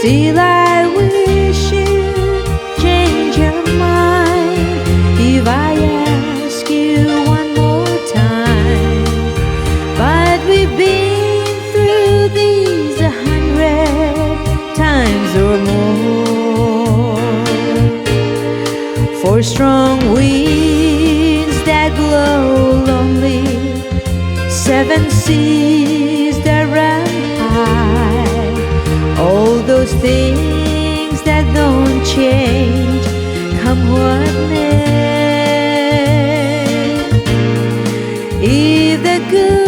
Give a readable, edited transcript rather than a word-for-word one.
Still I wish you'd change your mind if I ask you one more time. But we've been through these 100 times or more. For strong winds that blow lonely, 7 seas that run high, all those things that don't change, come what may. If the good